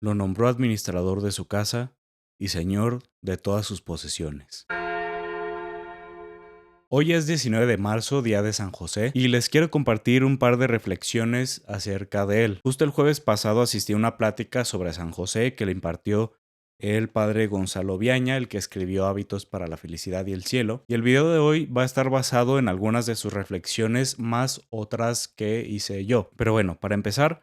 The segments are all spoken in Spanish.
lo nombró administrador de su casa y señor de todas sus posesiones. Hoy es 19 de marzo, día de San José, y les quiero compartir un par de reflexiones acerca de él. Justo el jueves pasado asistí a una plática sobre San José que le impartió el padre Gonzalo Viaña, el que escribió Hábitos para la Felicidad y el Cielo, y el video de hoy va a estar basado en algunas de sus reflexiones más otras que hice yo. Pero bueno, para empezar,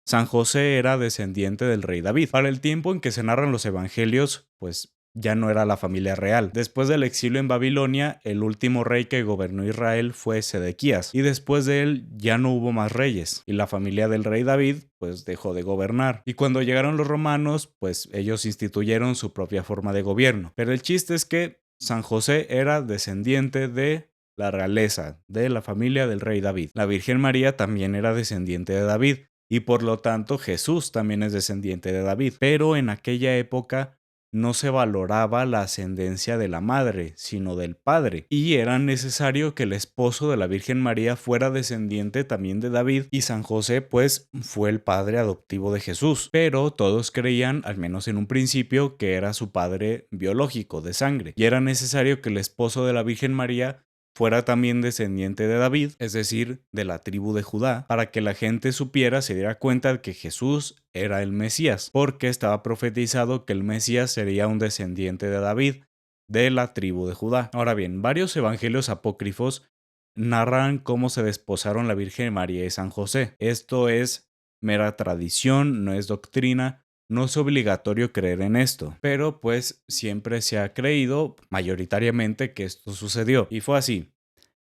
San José era descendiente del rey David. Para el tiempo en que se narran los evangelios, pues ya no era la familia real. Después del exilio en Babilonia, el último rey que gobernó Israel fue Sedequías, y después de él ya no hubo más reyes, y la familia del rey David pues dejó de gobernar. Y cuando llegaron los romanos, pues ellos instituyeron su propia forma de gobierno. Pero el chiste es que San José era descendiente de la realeza, de la familia del rey David. La Virgen María también era descendiente de David, y por lo tanto Jesús también es descendiente de David. Pero en aquella época no se valoraba la ascendencia de la madre, sino del padre, y era necesario que el esposo de la Virgen María fuera descendiente también de David, y San José pues fue el padre adoptivo de Jesús, pero todos creían, al menos en un principio, que era su padre biológico de sangre, y era necesario que el esposo de la Virgen María fuera también descendiente de David, es decir, de la tribu de Judá, para que la gente supiera, se diera cuenta de que Jesús era el Mesías, porque estaba profetizado que el Mesías sería un descendiente de David, de la tribu de Judá. Ahora bien, varios evangelios apócrifos narran cómo se desposaron la Virgen María y San José. Esto es mera tradición, no es doctrina. No es obligatorio creer en esto, pero pues siempre se ha creído mayoritariamente que esto sucedió. Y fue así.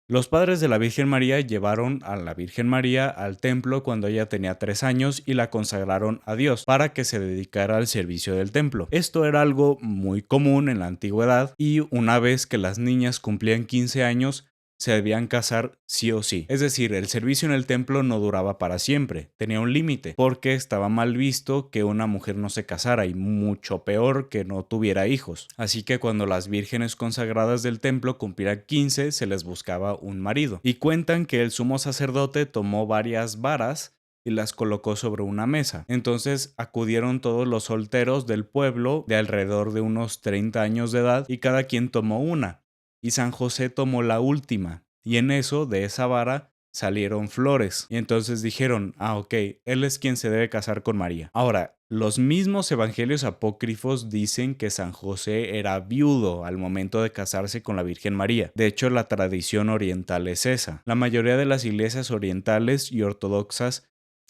Los padres de la Virgen María llevaron a la Virgen María al templo cuando ella tenía 3 años y la consagraron a Dios para que se dedicara al servicio del templo. Esto era algo muy común en la antigüedad, y una vez que las niñas cumplían 15 años, se debían casar sí o sí. Es decir, el servicio en el templo no duraba para siempre, tenía un límite, porque estaba mal visto que una mujer no se casara, y mucho peor que no tuviera hijos. Así que cuando las vírgenes consagradas del templo cumplieran 15, se les buscaba un marido. Y cuentan que el sumo sacerdote tomó varias varas y las colocó sobre una mesa. Entonces acudieron todos los solteros del pueblo de alrededor de unos 30 años de edad, y cada quien tomó una, y San José tomó la última, y en eso, de esa vara, salieron flores. Y entonces dijeron, ok, él es quien se debe casar con María. Ahora, los mismos evangelios apócrifos dicen que San José era viudo al momento de casarse con la Virgen María. De hecho, la tradición oriental es esa. La mayoría de las iglesias orientales y ortodoxas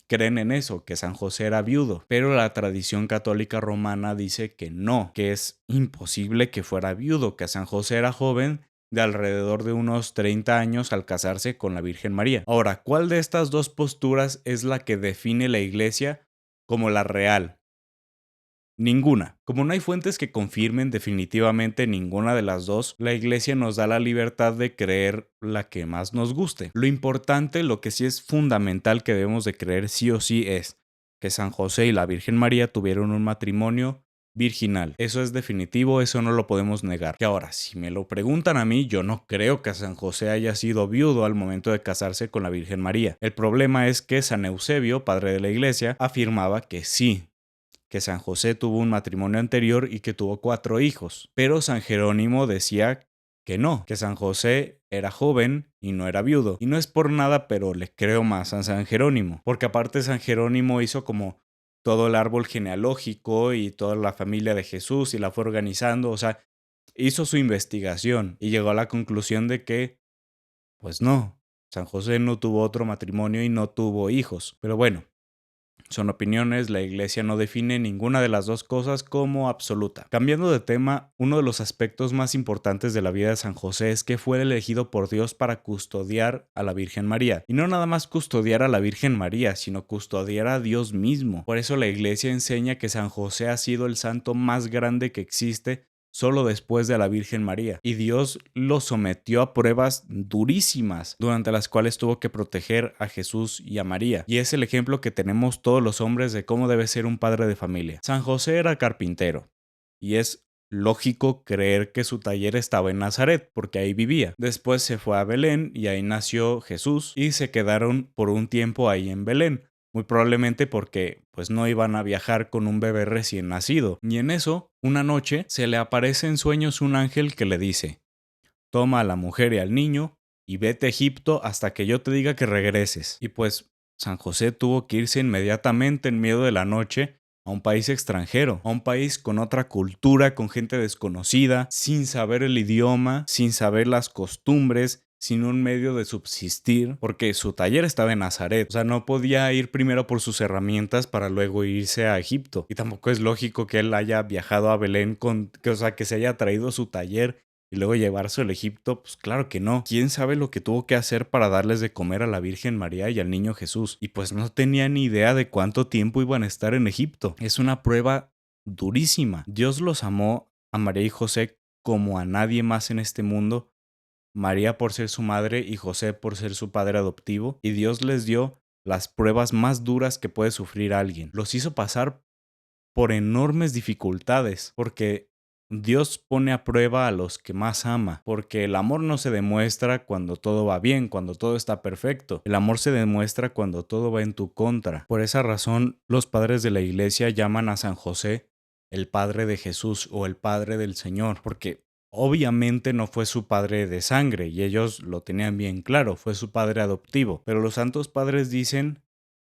creen en eso, que San José era viudo, pero la tradición católica romana dice que no, que es imposible que fuera viudo, que San José era joven, de alrededor de unos 30 años al casarse con la Virgen María. Ahora, ¿cuál de estas dos posturas es la que define la Iglesia como la real? Ninguna. Como no hay fuentes que confirmen definitivamente ninguna de las dos, la Iglesia nos da la libertad de creer la que más nos guste. Lo importante, lo que sí es fundamental que debemos de creer sí o sí, es que San José y la Virgen María tuvieron un matrimonio virginal. Eso es definitivo, eso no lo podemos negar. Que ahora, si me lo preguntan a mí, yo no creo que San José haya sido viudo al momento de casarse con la Virgen María. El problema es que San Eusebio, padre de la Iglesia, afirmaba que sí, que San José tuvo un matrimonio anterior y que tuvo 4 hijos. Pero San Jerónimo decía que no, que San José era joven y no era viudo. Y no es por nada, pero le creo más a San Jerónimo, porque aparte San Jerónimo hizo como todo el árbol genealógico y toda la familia de Jesús y la fue organizando, o sea, hizo su investigación y llegó a la conclusión de que, pues no, San José no tuvo otro matrimonio y no tuvo hijos. Pero bueno, son opiniones, la Iglesia no define ninguna de las dos cosas como absoluta. Cambiando de tema, uno de los aspectos más importantes de la vida de San José es que fue elegido por Dios para custodiar a la Virgen María. Y no nada más custodiar a la Virgen María, sino custodiar a Dios mismo. Por eso la Iglesia enseña que San José ha sido el santo más grande que existe, solo después de la Virgen María, y Dios lo sometió a pruebas durísimas, durante las cuales tuvo que proteger a Jesús y a María, y es el ejemplo que tenemos todos los hombres de cómo debe ser un padre de familia. San José era carpintero, y es lógico creer que su taller estaba en Nazaret, porque ahí vivía. Después se fue a Belén, y ahí nació Jesús, y se quedaron por un tiempo ahí en Belén. muy probablemente porque pues no iban a viajar con un bebé recién nacido. Y en eso, una noche, se le aparece en sueños un ángel que le dice: toma a la mujer y al niño y vete a Egipto hasta que yo te diga que regreses. Y pues San José tuvo que irse inmediatamente en medio de la noche a un país extranjero, a un país con otra cultura, con gente desconocida, sin saber el idioma, sin saber las costumbres, sin un medio de subsistir, porque su taller estaba en Nazaret. O sea, no podía ir primero por sus herramientas para luego irse a Egipto. Y tampoco es lógico que él haya viajado a Belén o sea, que se haya traído su taller y luego llevarse al Egipto. Pues claro que no. ¿Quién sabe lo que tuvo que hacer para darles de comer a la Virgen María y al niño Jesús? Y pues no tenía ni idea de cuánto tiempo iban a estar en Egipto. Es una prueba durísima. Dios los amó a María y José como a nadie más en este mundo. María por ser su madre y José por ser su padre adoptivo. Y Dios les dio las pruebas más duras que puede sufrir alguien. Los hizo pasar por enormes dificultades, porque Dios pone a prueba a los que más ama, porque el amor no se demuestra cuando todo va bien, cuando todo está perfecto. El amor se demuestra cuando todo va en tu contra. Por esa razón, los padres de la iglesia llaman a San José el padre de Jesús o el padre del Señor, porque obviamente no fue su padre de sangre y ellos lo tenían bien claro, fue su padre adoptivo. Pero los santos padres dicen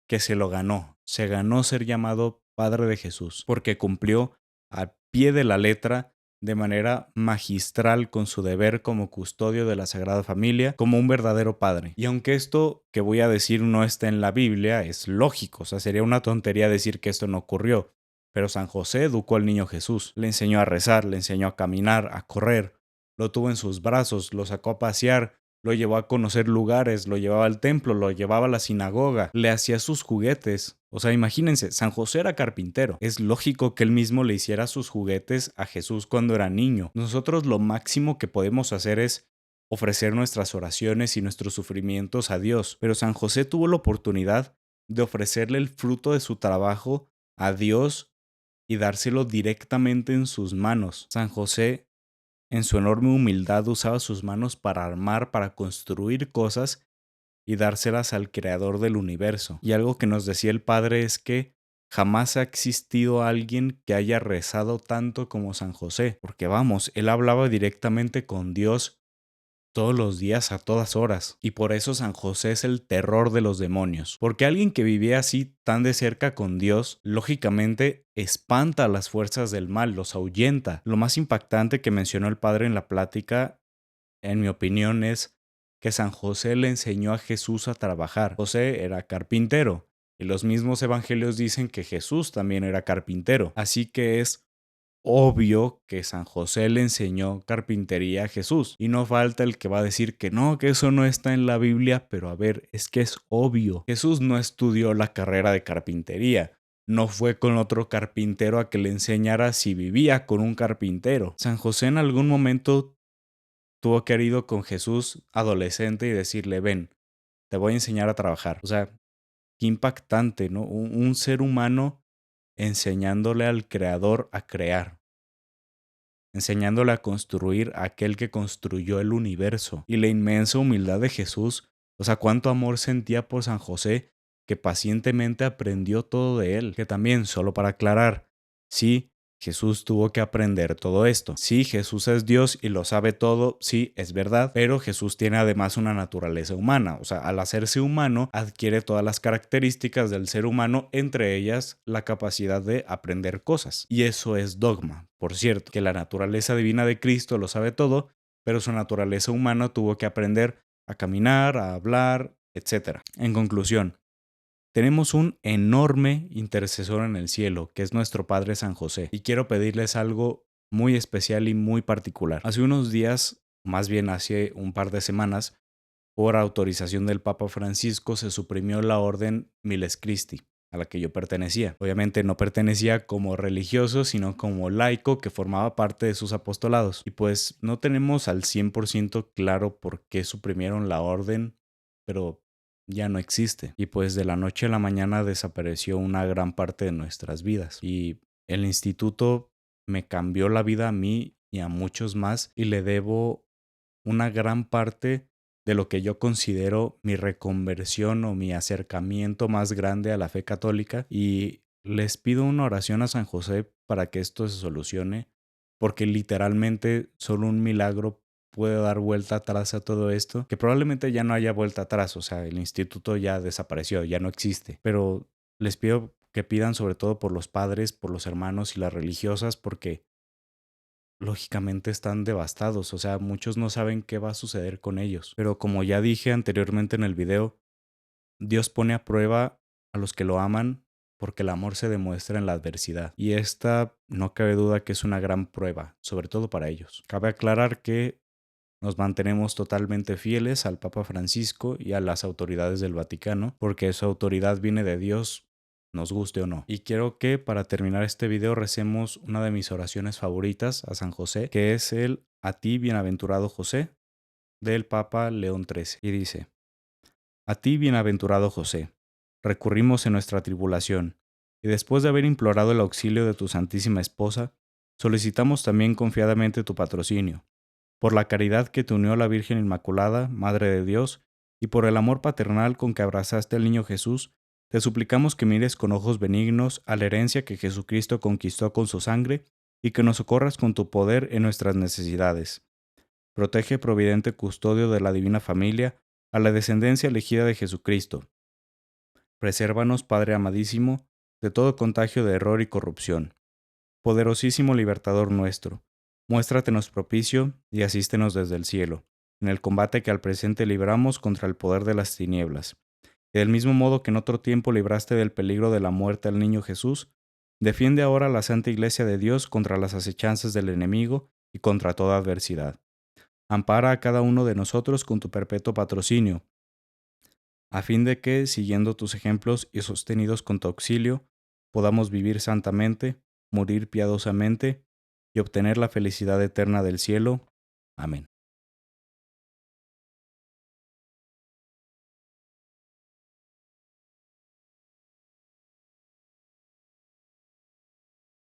que se ganó ser llamado Padre de Jesús, porque cumplió al pie de la letra, de manera magistral, con su deber como custodio de la Sagrada Familia, como un verdadero padre. Y aunque esto que voy a decir no está en la Biblia, es lógico, o sea, sería una tontería decir que esto no ocurrió. Pero San José educó al niño Jesús, le enseñó a rezar, le enseñó a caminar, a correr, lo tuvo en sus brazos, lo sacó a pasear, lo llevó a conocer lugares, lo llevaba al templo, lo llevaba a la sinagoga, le hacía sus juguetes. O sea, imagínense, San José era carpintero. Es lógico que él mismo le hiciera sus juguetes a Jesús cuando era niño. Nosotros lo máximo que podemos hacer es ofrecer nuestras oraciones y nuestros sufrimientos a Dios. Pero San José tuvo la oportunidad de ofrecerle el fruto de su trabajo a Dios y dárselo directamente en sus manos. San José, en su enorme humildad, usaba sus manos para armar, para construir cosas y dárselas al creador del universo. Y algo que nos decía el Padre es que jamás ha existido alguien que haya rezado tanto como San José, porque vamos, él hablaba directamente con Dios todos los días a todas horas, y por eso San José es el terror de los demonios, porque alguien que vivía así tan de cerca con Dios, lógicamente espanta a las fuerzas del mal, los ahuyenta. Lo más impactante que mencionó el Padre en la plática, en mi opinión, es que San José le enseñó a Jesús a trabajar. José era carpintero, y los mismos evangelios dicen que Jesús también era carpintero, así que es obvio que San José le enseñó carpintería a Jesús. Y no falta el que va a decir que no, que eso no está en la Biblia, pero a ver, es que es obvio. Jesús no estudió la carrera de carpintería. No fue con otro carpintero a que le enseñara si vivía con un carpintero. San José en algún momento tuvo que haber ido con Jesús adolescente y decirle: ven, te voy a enseñar a trabajar. O sea, qué impactante, ¿no? Un ser humano enseñándole al creador a crear, enseñándole a construir a aquel que construyó el universo. Y la inmensa humildad de Jesús, o sea, cuánto amor sentía por San José, que pacientemente aprendió todo de él. Que también, solo para aclarar, sí, Jesús tuvo que aprender todo esto. Sí, Jesús es Dios y lo sabe todo, sí, es verdad, pero Jesús tiene además una naturaleza humana. O sea, al hacerse humano, adquiere todas las características del ser humano, entre ellas la capacidad de aprender cosas. Y eso es dogma. Por cierto, que la naturaleza divina de Cristo lo sabe todo, pero su naturaleza humana tuvo que aprender a caminar, a hablar, etc. En conclusión, tenemos un enorme intercesor en el cielo, que es nuestro Padre San José, y quiero pedirles algo muy especial y muy particular. Hace unos días, más bien hace un par de semanas, por autorización del Papa Francisco, se suprimió la orden Miles Christi, a la que yo pertenecía. Obviamente no pertenecía como religioso, sino como laico que formaba parte de sus apostolados. Y pues no tenemos al 100% claro por qué suprimieron la orden, pero ya no existe. Y pues de la noche a la mañana desapareció una gran parte de nuestras vidas. Y el instituto me cambió la vida a mí y a muchos más, y le debo una gran parte de lo que yo considero mi reconversión o mi acercamiento más grande a la fe católica y les pido una oración a San José para que esto se solucione, porque literalmente solo un milagro puede dar vuelta atrás a todo esto, que probablemente ya no haya vuelta atrás, o sea, el instituto ya desapareció, ya no existe, pero les pido que pidan sobre todo por los padres, por los hermanos y las religiosas, porque lógicamente están devastados, o sea, muchos no saben qué va a suceder con ellos. Pero como ya dije anteriormente en el video, Dios pone a prueba a los que lo aman porque el amor se demuestra en la adversidad. Y esta no cabe duda que es una gran prueba, sobre todo para ellos. Cabe aclarar que nos mantenemos totalmente fieles al Papa Francisco y a las autoridades del Vaticano, porque su autoridad viene de Dios, nos guste o no. Y quiero que para terminar este video recemos una de mis oraciones favoritas a San José, que es el A ti, bienaventurado José, del Papa León XIII. Y dice: A ti, bienaventurado José, recurrimos en nuestra tribulación, y después de haber implorado el auxilio de tu Santísima Esposa, solicitamos también confiadamente tu patrocinio por la caridad que te unió a la Virgen Inmaculada, Madre de Dios, y por el amor paternal con que abrazaste al niño Jesús, te suplicamos que mires con ojos benignos a la herencia que Jesucristo conquistó con su sangre y que nos socorras con tu poder en nuestras necesidades. Protege, providente custodio de la divina familia, a la descendencia elegida de Jesucristo. Presérvanos, Padre amadísimo, de todo contagio de error y corrupción. Poderosísimo libertador nuestro, muéstratenos propicio y asístenos desde el cielo, en el combate que al presente libramos contra el poder de las tinieblas. Y del mismo modo que en otro tiempo libraste del peligro de la muerte al niño Jesús, defiende ahora la Santa Iglesia de Dios contra las acechanzas del enemigo y contra toda adversidad. Ampara a cada uno de nosotros con tu perpetuo patrocinio, a fin de que, siguiendo tus ejemplos y sostenidos con tu auxilio, podamos vivir santamente, morir piadosamente y obtener la felicidad eterna del cielo. Amén.